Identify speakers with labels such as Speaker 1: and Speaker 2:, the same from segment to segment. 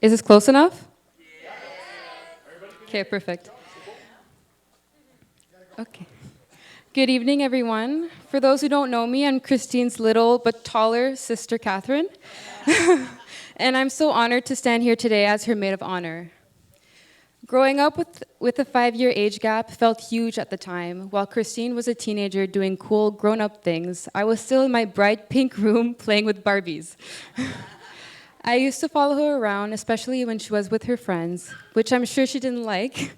Speaker 1: Is this close enough? Okay, perfect. Okay. Good evening, everyone. For those who don't know me, I'm Christine's little but taller sister, Catherine. And I'm so honored to stand here today as her maid of honor. Growing up with a 5-year age gap felt huge at the time. While Christine was a teenager doing cool grown-up things, I was still in my bright pink room playing with Barbies. I used to follow her around, especially when she was with her friends, which I'm sure she didn't like.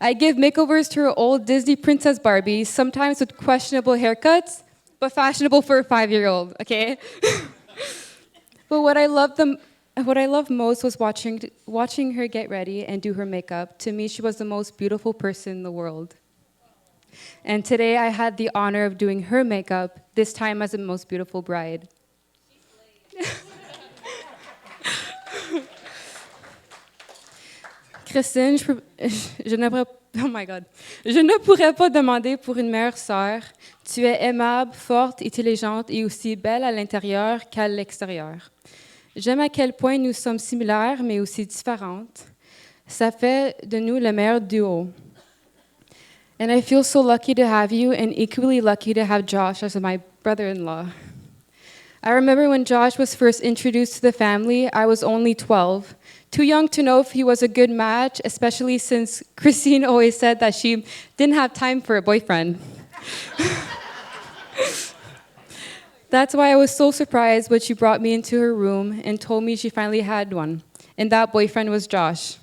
Speaker 1: I give makeovers to her old Disney princess Barbies, sometimes with questionable haircuts, but fashionable for a 5-year-old, okay? But what I loved most was watching her get ready and do her makeup. To me, she was the most beautiful person in the world. And today I had the honor of doing her makeup, this time as the most beautiful bride. Christine, oh my God. Je ne pourrais pas demander pour une meilleure sœur. Tu es aimable, forte, intelligente et aussi belle à l'intérieur qu'à l'extérieur. J'aime à quel point nous sommes similaires, mais aussi différentes. Ça fait de nous le meilleur duo. And I feel so lucky to have you and equally lucky to have Josh as my brother-in-law. I remember when Josh was first introduced to the family, I was only 12. Too young to know if he was a good match, especially since Christine always said that she didn't have time for a boyfriend. That's why I was so surprised when she brought me into her room and told me she finally had one. And that boyfriend was Josh.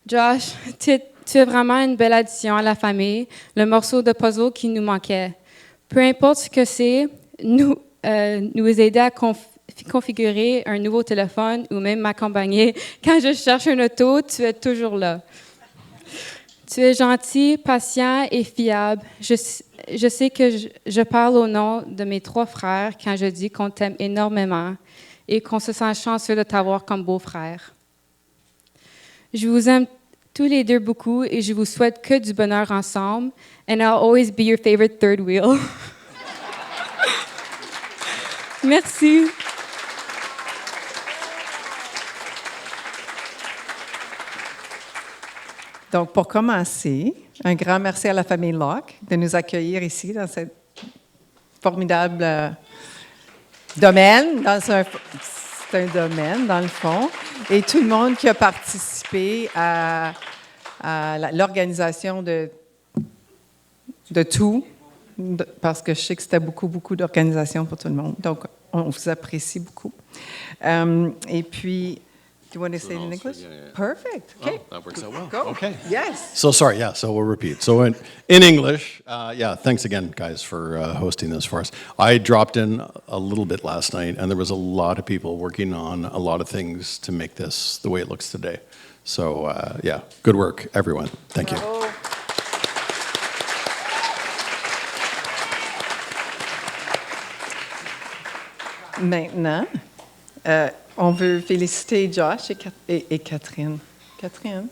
Speaker 1: Josh, tu es vraiment une belle addition à la famille, le morceau de puzzle qui nous manquait. Peu importe ce que c'est, nous aider à configurer un nouveau téléphone ou même m'accompagner quand je cherche un auto, tu es toujours là. Tu es gentil, patient et fiable. Je sais que je parle au nom de mes 3 frères quand je dis qu'on t'aime énormément et qu'on se sent chanceux de t'avoir comme beau-frère. Je vous aime tous les deux beaucoup et je vous souhaite que du bonheur ensemble. And I'll always be your favorite third wheel. Merci.
Speaker 2: Donc, pour commencer, un grand merci à la famille Locke de nous accueillir ici dans ce formidable domaine. C'est un domaine, dans le fond. Et tout le monde qui a participé à l'organisation de tout, parce que je sais que c'était beaucoup d'organisation pour tout le monde. Donc, on vous apprécie beaucoup. Et puis, do you want to say it in English?
Speaker 3: Yeah.
Speaker 2: Perfect. Okay.
Speaker 3: Oh, that works out well.
Speaker 2: Go.
Speaker 3: Okay.
Speaker 2: Yes.
Speaker 3: So sorry, so we'll repeat. So in English, thanks again, guys, for hosting this for us. I dropped in a little bit last night, and there was a lot of people working on a lot of things to make this the way it looks today. So, good work, everyone. Thank you.
Speaker 2: Bravo. Maintenant, on veut féliciter Josh et Catherine. Catherine?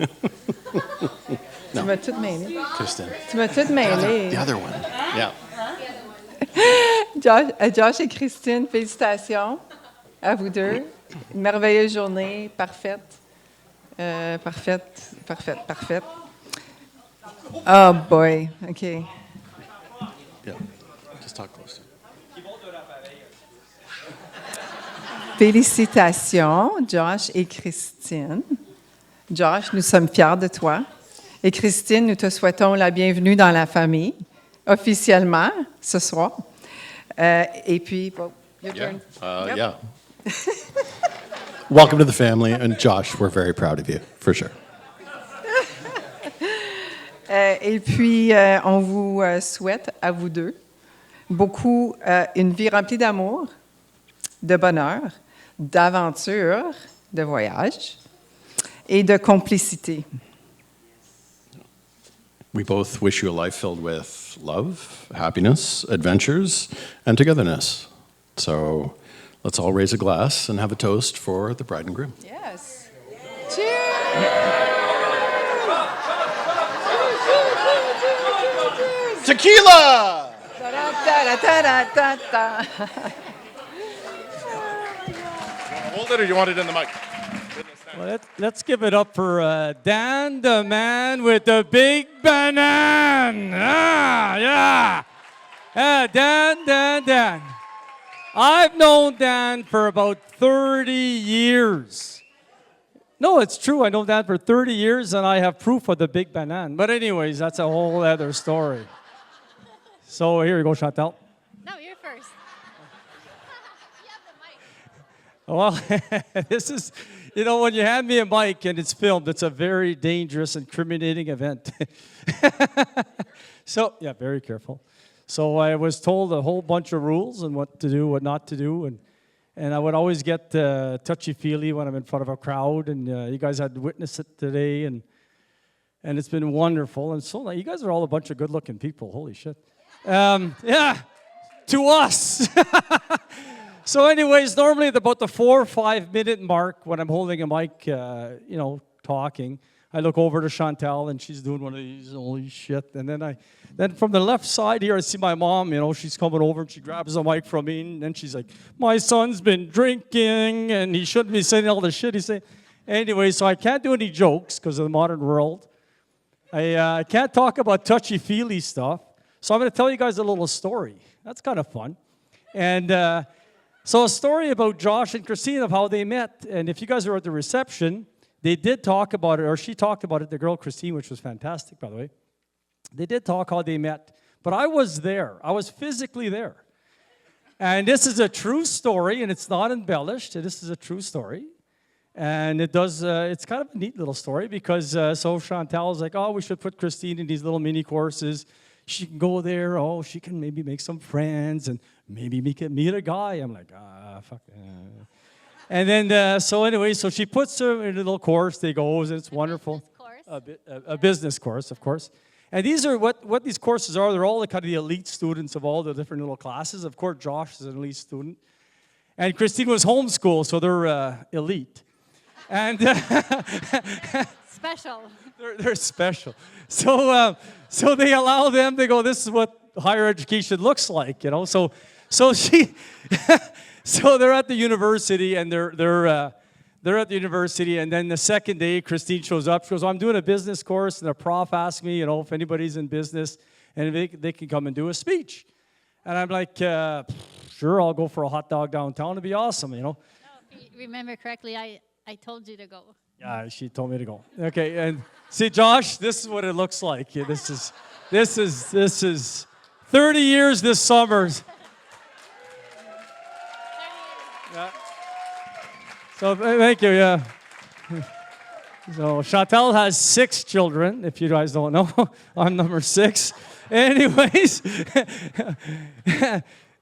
Speaker 2: Tu m'as tout mêlé.
Speaker 3: Kristen.
Speaker 2: Tu m'as tout mêlé.
Speaker 3: The other one. Yeah.
Speaker 2: Josh et Christine, félicitations à vous deux. Une merveilleuse journée, parfaite. Parfaite. Oh boy, OK.
Speaker 3: Yeah. Just talk close.
Speaker 2: Félicitations, Josh et Christine. Josh, nous sommes fiers de toi. Et Christine, nous te souhaitons la bienvenue dans la famille, officiellement, ce soir. Et puis, your turn.
Speaker 3: Yeah. Welcome to the family, and Josh, we're very proud of you, for sure.
Speaker 2: Et puis, on vous souhaite à vous deux beaucoup une vie remplie d'amour, de bonheur, d'aventure, de voyage et de complicité.
Speaker 3: We both wish you a life filled with love, happiness, adventures, and togetherness. So let's all raise a glass and have a toast for the bride and groom.
Speaker 2: Yes. Cheers!
Speaker 3: Tequila!
Speaker 2: Ta-da-ta-da-ta-da-ta-ta.
Speaker 4: Hold it, or you want it in the mic? Well, let's give it up for Dan, the man with the big banana. Yeah. Dan. I've known Dan for about 30 years. No, it's true. I know Dan for 30 years, and I have proof of the big banana. But anyways, that's a whole other story. So here you go, Chantal.
Speaker 5: No, you're first.
Speaker 4: Well, this is, when you hand me a mic and it's filmed, it's a very dangerous, incriminating event. So, yeah, very careful. So I was told a whole bunch of rules and what to do, what not to do, and I would always get touchy-feely when I'm in front of a crowd, and you guys had witnessed it today, and it's been wonderful. And so you guys are all a bunch of good-looking people. Holy shit. Yeah, to us. So anyways, normally at about the 4 or 5 minute mark when I'm holding a mic, talking, I look over to Chantal and she's doing one of these, holy shit. And then from the left side here, I see my mom, she's coming over and she grabs the mic from me and then she's like, my son's been drinking and he shouldn't be saying all the shit he's saying. Anyway, so I can't do any jokes because of the modern world. I can't talk about touchy-feely stuff. So I'm going to tell you guys a little story. That's kind of fun. And so a story about Josh and Christine of how they met. And if you guys were at the reception, they did talk about it, or she talked about it, the girl Christine, which was fantastic, by the way. They did talk how they met. But I was there. I was physically there. And this is a true story, and it's not embellished. This is a true story. And it's kind of a neat little story because so Chantal's like, oh, we should put Christine in these little mini courses. She can go there. Oh, she can maybe make some friends and maybe meet a guy. I'm like, fuck. And then, so she puts her in a little course. They go, and it's wonderful. A business course, of course. And these are what these courses are. They're all the kind of the elite students of all the different little classes. Of course, Josh is an elite student. And Christine was homeschooled, so they're elite. And
Speaker 5: Special.
Speaker 4: They're special. So they allow them. They go, this is what higher education looks like, So she, so they're at the university, and they're at the university, and then the second day, Christine shows up. She goes, I'm doing a business course, and the prof asked me, if anybody's in business, and they can come and do a speech. And I'm like, sure, I'll go for a hot dog downtown. It'd be awesome,
Speaker 5: No, if you remember correctly, I told you to go.
Speaker 4: Yeah, she told me to go. Okay, and see, Josh, this is what it looks like. Yeah, this is 30 years this summer. Yeah. So thank you. Yeah. So Chantal has 6 children. If you guys don't know, I'm number 6. Anyways,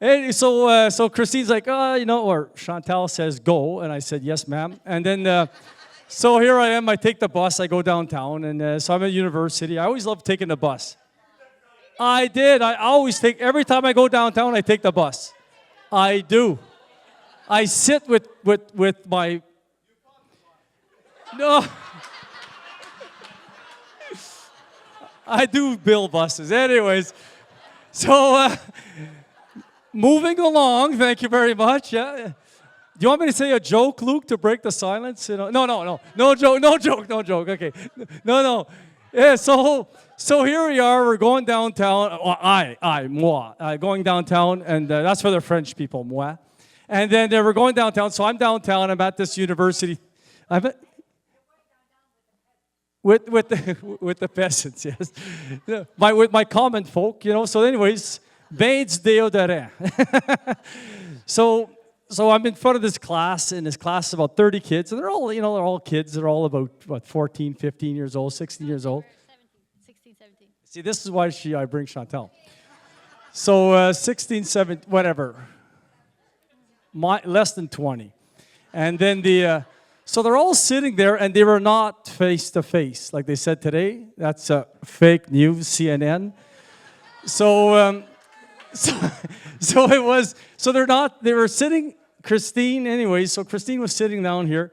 Speaker 4: and so Christine's like, or Chantal says go, and I said yes, ma'am, and then. So here I am, I take the bus, I go downtown, and so I'm at university. I always love taking the bus. I always every time I go downtown, I take the bus. I do. I sit with my, no. I do bill buses. Anyways, so moving along, thank you very much. Yeah. Do you want me to say a joke, Luke, to break the silence? No joke. Okay, no. Yeah, so here we are. We're going downtown. Moi, going downtown, and that's for the French people, moi. And then we're going downtown. So I'm downtown. I'm at this university. I'm at, with the peasants, yes. With my common folk, So anyways, Bates deodorant. So I'm in front of this class, and this class is about 30 kids, and they're all kids. They're all about 14, 15 years old, 16 years old.
Speaker 5: 16, 17.
Speaker 4: See, this is why I bring Chantal. So 16, 17, whatever. Less than 20. And then so they're all sitting there, and they were not face to face, like they said today. That's fake news, CNN. So it was. So they were sitting. Christine, anyways. So Christine was sitting down here,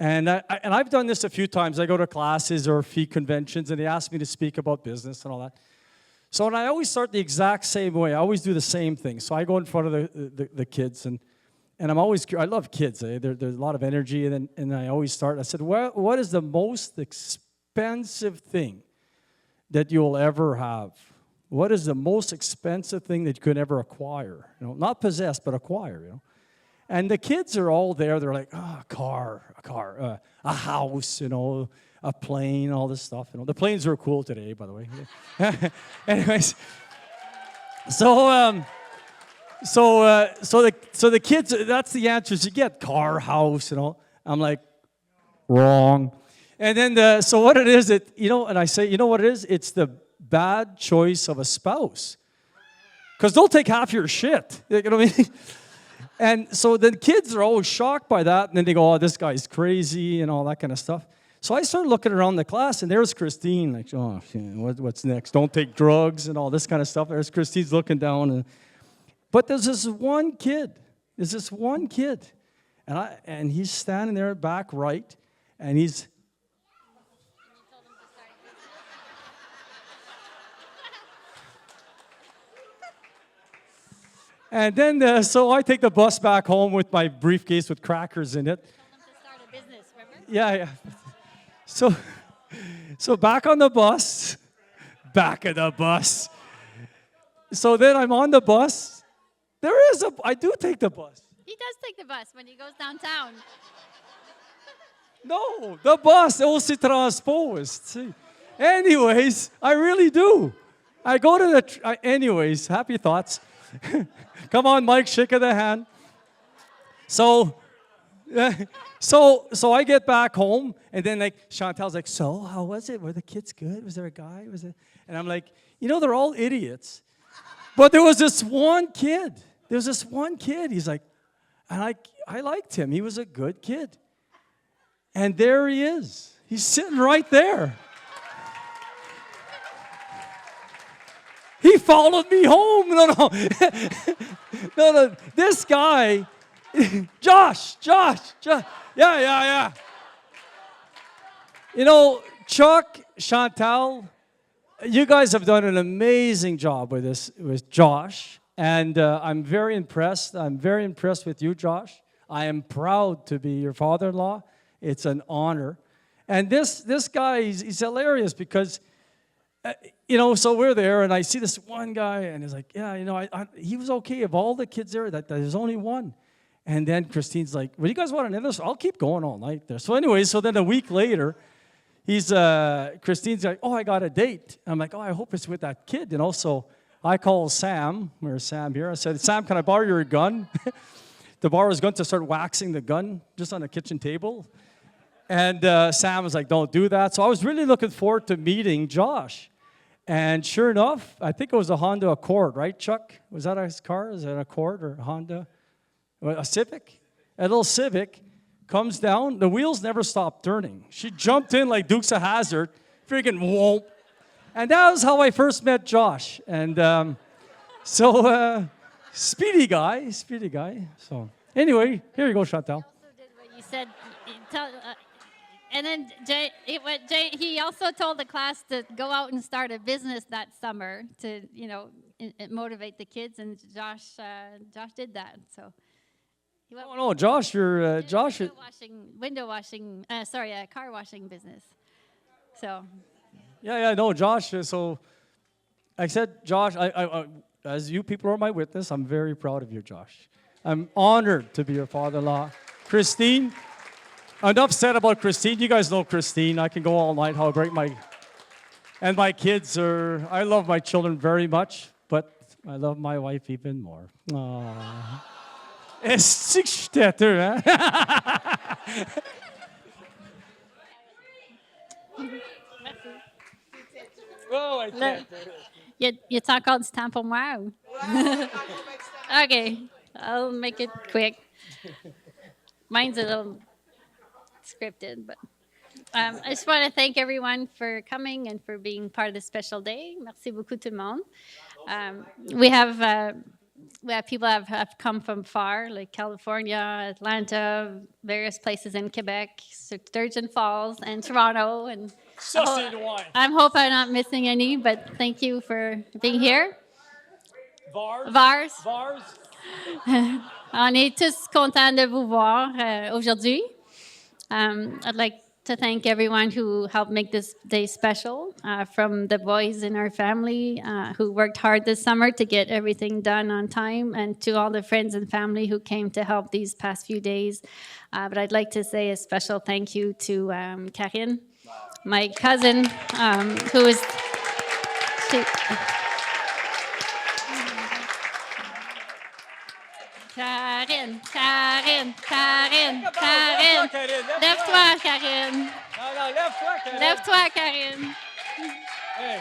Speaker 4: and I've done this a few times. I go to classes or fee conventions, and they ask me to speak about business and all that. So and I always start the exact same way. I always do the same thing. So I go in front of the kids, and I'm always I love kids. There's a lot of energy, and I always start. I said, what is the most expensive thing that you'll ever have? What is the most expensive thing that you could ever acquire? Not possess, but acquire. And the kids are all there. They're like, a car, a house, a plane, all this stuff. The planes are cool today, by the way. Anyways, so the kids. That's the answers you get: car, house. I'm like, wrong. And then so what it is, and I say, what it is? It's the bad choice of a spouse, because they'll take half your shit. You know what I mean? And so the kids are always shocked by that, and then they go, oh, this guy's crazy, and all that kind of stuff. So I started looking around the class, and there's Christine, like, oh, what's next? Don't take drugs and all this kind of stuff. There's Christine's looking down. But there's this one kid. And he's standing there back right, and he's... And then, so I take the bus back home with my briefcase with crackers in it.
Speaker 5: Told him to start a business, remember?
Speaker 4: Yeah. So back on the bus. Back of the bus. So then I'm on the bus. I do take the bus.
Speaker 5: He does take the bus when he goes downtown.
Speaker 4: No, the bus, on se transpose. See. Anyways, I really do. I go to anyways, happy thoughts. Come on, Mike, shake of the hand. So I get back home, and then Chantal's like, so how was it? Were the kids good? Was there a guy? And I'm like, they're all idiots. But there was this one kid. He's like, and I liked him. He was a good kid. And there he is. He's sitting right there. He followed me home. No. No. This guy, Josh. Yeah. Chuck, Chantal, you guys have done an amazing job with Josh. And I'm very impressed. I'm very impressed with you, Josh. I am proud to be your father-in-law. It's an honor. And this guy, he's hilarious because... so we're there, and I see this one guy, and he's like, yeah, he was okay. Of all the kids there, there's only one. And then Christine's like, well, you guys want another? I'll keep going all night there. So anyway, then a week later, Christine's like, oh, I got a date. I'm like, oh, I hope it's with that kid. So I call Sam. Where's Sam here? I said, Sam, can I borrow your gun? To borrow his gun to start waxing the gun just on the kitchen table. And Sam was like, don't do that. So I was really looking forward to meeting Josh. And sure enough, I think it was a Honda Accord, right, Chuck? Was that his car? Is it an Accord or a Honda? A Civic? A little Civic comes down. The wheels never stopped turning. She jumped in like Dukes of Hazzard, freaking whoop. And that was how I first met Josh. And speedy guy. So anyway, here you go, Chantal.
Speaker 5: He also did what you said. And then Jay, he also told the class to go out and start a business that summer to, motivate the kids. And Josh did that. So.
Speaker 4: Josh, you're Josh.
Speaker 5: Car washing business. So.
Speaker 4: Yeah, no, Josh. So, I said, Josh, I as you people are my witness, I'm very proud of you, Josh. I'm honored to be your father-in-law. Christine. Enough said about Christine. You guys know Christine. I can go all night. How great my kids are. I love my children very much, but I love my wife even more. Aww. Oh, I can't.
Speaker 5: You talk on stamp on wow. Okay, I'll make it quick. Mine's a little scripted, but I just want to thank everyone for coming and for being part of this special day. Merci beaucoup tout le monde. We have people have come from far, like California, Atlanta, various places in Quebec, Sturgeon Falls, and Toronto, and I hope I'm not missing any, but thank you for being here.
Speaker 4: Vars.
Speaker 5: On est tous contents de vous voir aujourd'hui. I'd like to thank everyone who helped make this day special, from the boys in our family who worked hard this summer to get everything done on time, and to all the friends and family who came to help these past few days. But I'd like to say a special thank you to Karine, my cousin, who is... Karine. Lève-toi, Karine.
Speaker 4: Non, lève-toi, Karine.
Speaker 5: Lève-toi, Karine.
Speaker 4: Hey.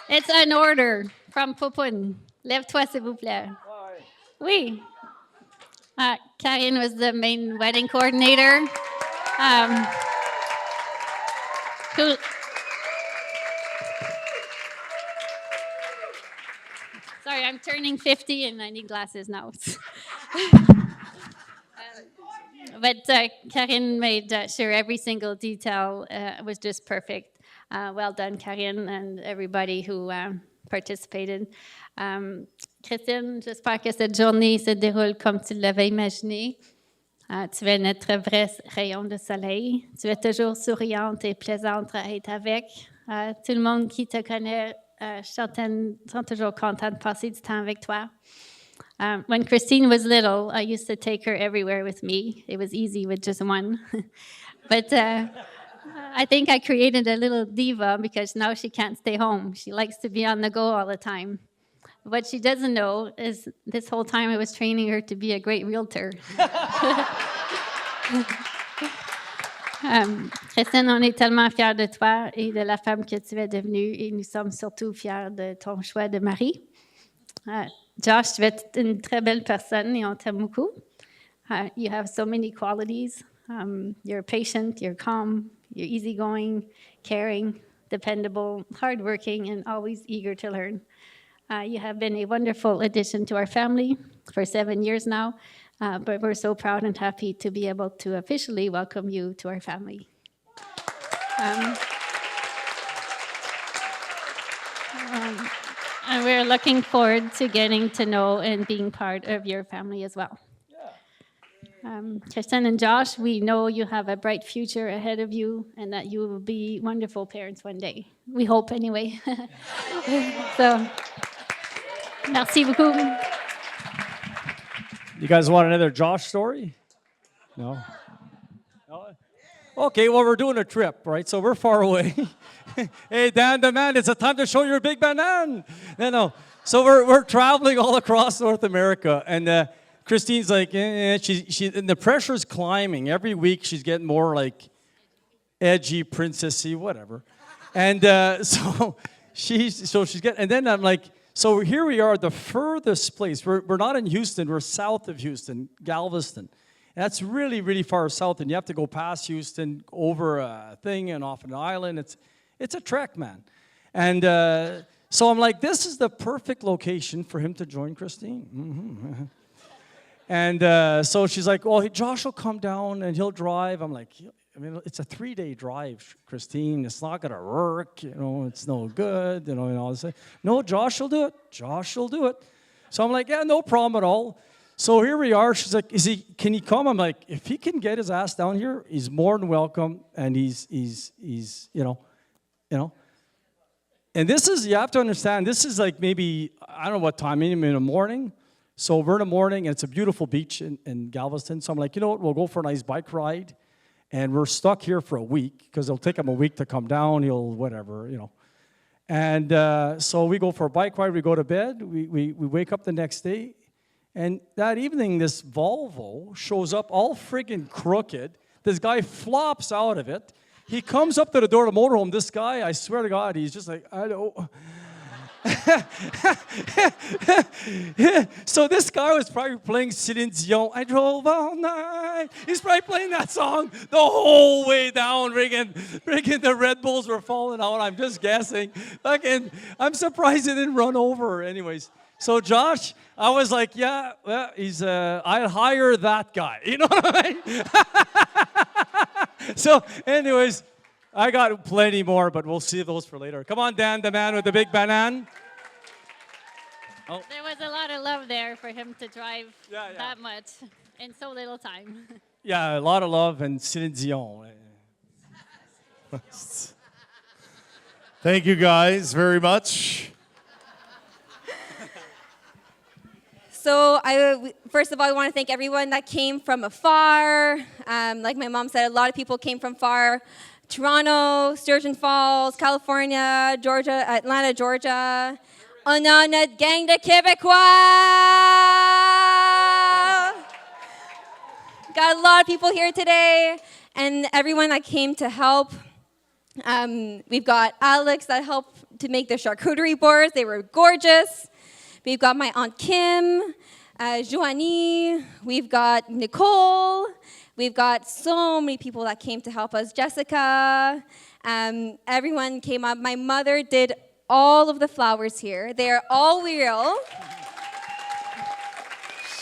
Speaker 5: It's an order from Popoun. Lève-toi, s'il vous plaît. Oui. Karine was the main wedding coordinator. Who... Sorry, I'm turning 50 and I need glasses now. But Karine made sure every single detail was just perfect. Well done, Karine, and everybody who participated. Christine, j'espère que cette journée se déroule comme tu l'avais imaginé. Tu es notre vrai rayon de soleil. Tu es toujours souriante et plaisante à être avec. Tout le monde qui te connaît sont toujours contents de passer du temps avec toi. When Christine was little, I used to take her everywhere with me. It was easy with just one. But I think I created a little diva because now she can't stay home. She likes to be on the go all the time. What she doesn't know is this whole time I was training her to be a great realtor. Christine, on est tellement fiers de toi et de la femme que tu es devenue, et nous sommes surtout fiers de ton choix de mari. Josh, tu es une très belle personne et on t'aime beaucoup. You have so many qualities. You're patient, you're calm, you're easygoing, caring, dependable, hardworking, and always eager to learn. You have been a wonderful addition to our family for 7 years now. But we're so proud and happy to be able to officially welcome you to our family. And we're looking forward to getting to know and being part of your family as well. Kristen and Josh, we know you have a bright future ahead of you and that you will be wonderful parents one day. We hope anyway. So, merci beaucoup.
Speaker 4: You guys want another Josh story? No? No? Okay, well, we're doing a trip, right? So we're far away. Hey, Dan the man, it's a time to show your big banana. No. So we're traveling all across North America, and Christine's like, she and the pressure's climbing. Every week she's getting more like edgy, princessy, whatever. And so she's getting, and then I'm like, so here we are, the furthest place. We're not in Houston. We're south of Houston, Galveston. And that's really, really far south, and you have to go past Houston, over a thing, and off an island. It's a trek, man. And so I'm like, this is the perfect location for him to join Christine. Mm-hmm. And so she's like, well, Josh will come down, and he'll drive. I'm like, I mean, it's a 3-day drive, Christine. It's not going to work. You know, it's no good. You know, and all this. No, Josh will do it. Josh will do it. So I'm like, yeah, no problem at all. So here we are. She's like, can he come? I'm like, if he can get his ass down here, he's more than welcome. And he's you know. And this is, you have to understand, this is like maybe, I don't know what time, maybe in the morning. So we're in the morning, and it's a beautiful beach in Galveston. So I'm like, you know what, we'll go for a nice bike ride. And we're stuck here for a week, because it'll take him a week to come down. He'll whatever, you know. And so we go for a bike ride. We go to bed. We wake up the next day. And that evening, this Volvo shows up all friggin' crooked. This guy flops out of it. He comes up to the door of the motorhome. This guy, I swear to God, he's just like, I don't. So this guy was probably playing Celine Dion. I drove all night. He's probably playing that song the whole way down. Friggin' the Red Bulls were falling out. I'm just guessing. I'm surprised he didn't run over. Anyways, so Josh, I was like, yeah, well, I'd hire that guy. You know what I mean? So, anyways, I got plenty more, but we'll see those for later. Come on, Dan, the man with the big banana.
Speaker 5: There was a lot of love there for him to drive
Speaker 4: Yeah, yeah.
Speaker 5: that much in so little time.
Speaker 4: Yeah, a lot of love and Céline Dion.
Speaker 6: Thank you guys very much.
Speaker 7: So first of all, I want to thank everyone that came from afar. Like my mom said, a lot of people came from far. Toronto, Sturgeon Falls, California, Georgia, Atlanta, Georgia. On a notre gang de Québécois! Got a lot of people here today, and everyone that came to help. We've got Alex that helped to make the charcuterie boards. They were gorgeous. We've got my Aunt Kim, Joanie. We've got Nicole. We've got so many people that came to help us. Jessica. Everyone came up. My mother did all of the flowers here. They are all real.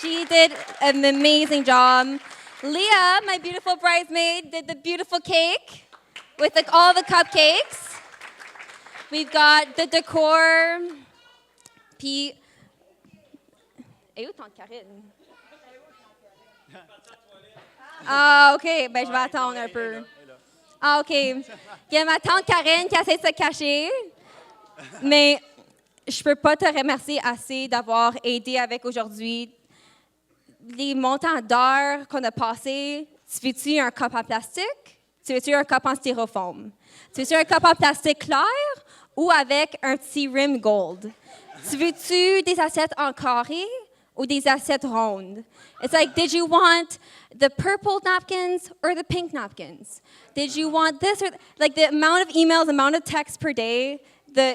Speaker 7: She did an amazing job. Leah, my beautiful bridesmaid, did the beautiful cake with all the cupcakes. We've got the decor. Puis, et où tante Karine? Ah, OK. Ben, je vais attendre un peu. Ah, OK. Il y a ma tante Karine qui essaie de se cacher. Mais je ne peux pas te remercier assez d'avoir aidé avec aujourd'hui. Les montants d'heures qu'on a passés, tu veux-tu un cup en plastique? Tu veux-tu un cup en styrofoam? Tu veux-tu un cup en plastique clair ou avec un petit rim gold? Tu veux-tu des assiettes en carré ou des assiettes rondes? It's like, did you want the purple napkins or the pink napkins? Did you want this or like the amount of emails, amount of texts per day?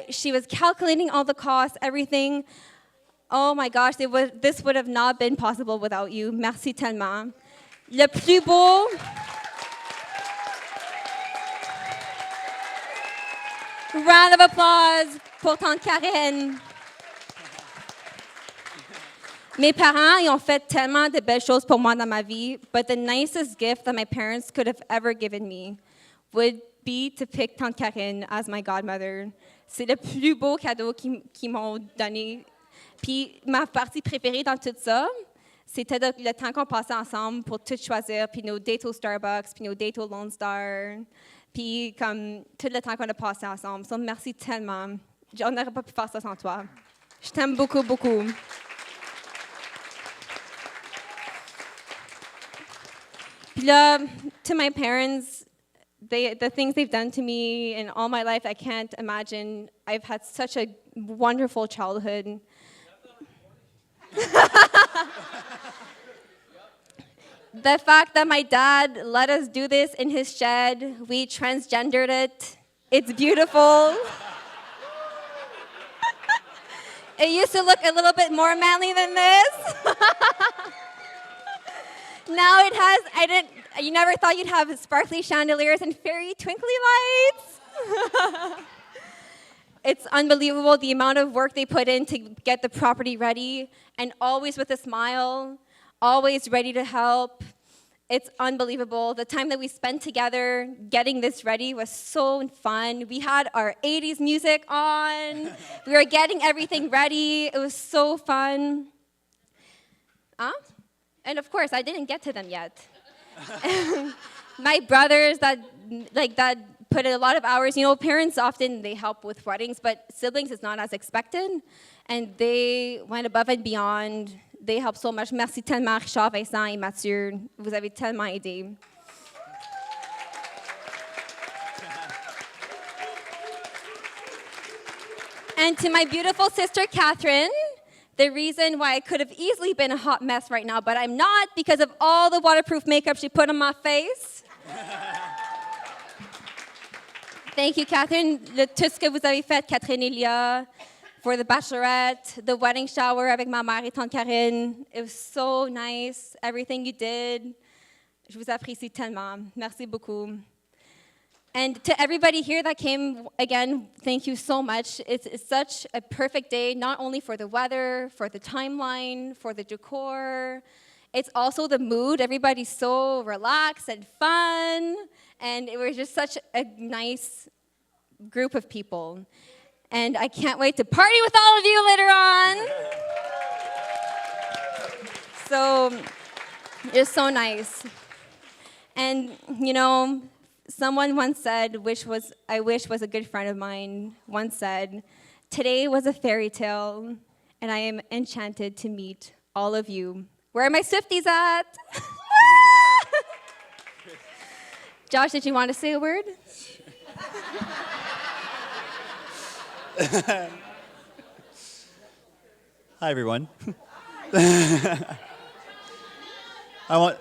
Speaker 7: She was calculating all the costs, everything. Oh my gosh, this would have not been possible without you. Merci tellement. Le plus beau. Round of applause pour tante Karen. Mes parents, ils ont fait tellement de belles choses pour moi dans ma vie, but the nicest gift that my parents could have ever given me would be to pick tante Karen as my godmother. C'est le plus beau cadeau qu'ils m'ont donné. Puis ma partie préférée dans tout ça, c'était le temps qu'on passait ensemble pour tout choisir, puis nos dates au Starbucks, puis nos dates au Lone Star, puis comme tout le temps qu'on a passé ensemble. So, merci tellement. On n'aurait pas pu faire ça sans toi. Je t'aime beaucoup, beaucoup. Puis là, to my parents, the things they've done to me in all my life, I can't imagine. I've had such a wonderful childhood. The fact that my dad let us do this in his shed, we transgendered it. It's beautiful. It used to look a little bit more manly than this. Now it has, you never thought you'd have sparkly chandeliers and fairy twinkly lights. It's unbelievable the amount of work they put in to get the property ready, and always with a smile, always ready to help. It's unbelievable. The time that we spent together getting this ready was so fun. We had our 80s music on. We were getting everything ready. It was so fun. And of course, I didn't get to them yet. My brothers that put in a lot of hours. You know, parents often, they help with weddings, but siblings is not as expected. And they went above and beyond. They helped so much. Merci tellement, Richard, Vincent et Mathieu. Vous avez tellement aidé. And to my beautiful sister, Catherine, the reason why I could have easily been a hot mess right now, but I'm not because of all the waterproof makeup she put on my face. Thank you, Catherine. Tout ce que vous avez fait, Catherine et Léa, for the bachelorette, the wedding shower avec ma mère et tante Karine. It was so nice, everything you did. Je vous apprécie tellement. Merci beaucoup. And to everybody here that came, again, thank you so much. It's such a perfect day, not only for the weather, for the timeline, for the decor. It's also the mood. Everybody's so relaxed and fun. And it was just such a nice group of people. And I can't wait to party with all of you later on. So, it's so nice. And, you know, someone once said, I wish was a good friend of mine, once said, today was a fairy tale, and I am enchanted to meet all of you. Where are my Swifties at? Josh, did you want to say a word?
Speaker 8: Hi, everyone. I want.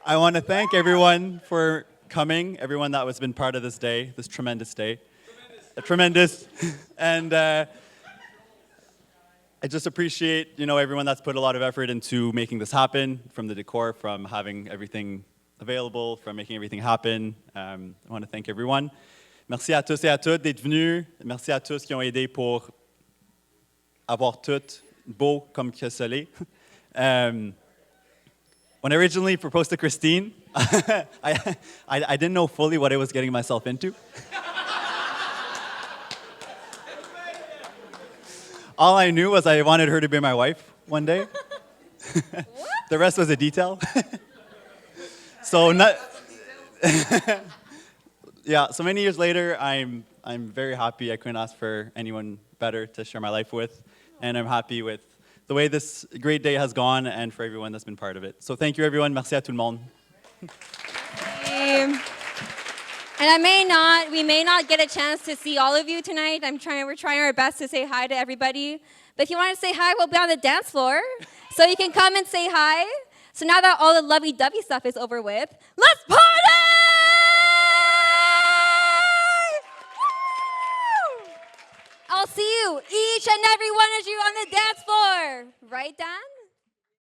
Speaker 8: I want to thank everyone for coming, everyone that has been part of this day, this tremendous day. Tremendous. And I just appreciate, everyone that's put a lot of effort into making this happen, from the decor, from having everything available, from making everything happen. I want to thank everyone. Merci à tous et à toutes d'être venus. Merci à tous qui ont aidé pour avoir tout beau comme que soleil. When I originally proposed to Christine, I didn't know fully what I was getting myself into. All I knew was I wanted her to be my wife one day. The rest was a detail. So so many years later, I'm very happy. I couldn't ask for anyone better to share my life with, and I'm happy with the way this great day has gone and for everyone that's been part of it. So thank you, everyone. Merci à tout le monde.
Speaker 7: And we may not get a chance to see all of you tonight. We're trying our best to say hi to everybody. But if you want to say hi, we'll be on the dance floor. So you can come and say hi. So now that all the lovey-dovey stuff is over with, let's party! Woo! I'll see you, each and every one of you on the dance floor. Right, Dan?